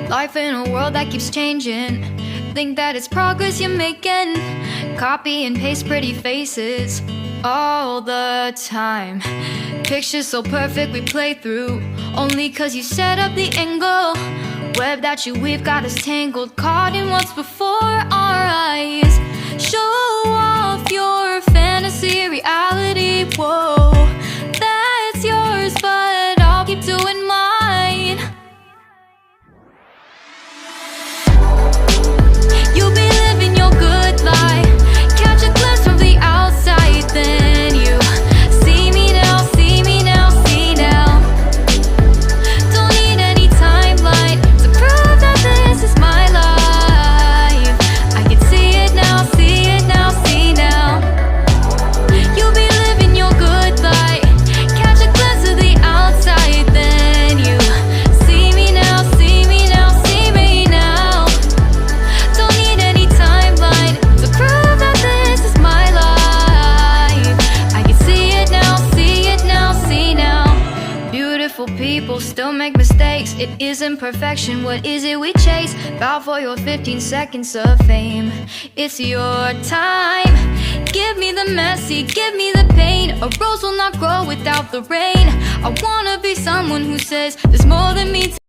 Life in a world that keeps changing. Think that it's progress you're making. Copy and paste pretty faces all the time. Pictures so perfect we play through, only cause you set up the angle. Web that you weave got us tangled, caught in what's before our eyes. Show off your fantasy reality, whoa, that's yours, but I'll keep doing mine. You'll be living your good life, catch a glimpse from the outside, then you see me now, see me now, see now. Don't need any timeline to prove that this is my life. I can see it now, see it now, see now. You'll be living your good life, catch a glimpse of the outside, then you see me now, see me now, see me now. Don't need any timeline to prove that this is my life. I can see it now, see it now, see now. Beautiful people still make mistakes. It isn't perfection, what is it we chase? Bow for your 15 seconds of fame. It's your time. Give me the messy, give me the pain. A rose will not grow without the rain. I wanna be someone who says there's more than meets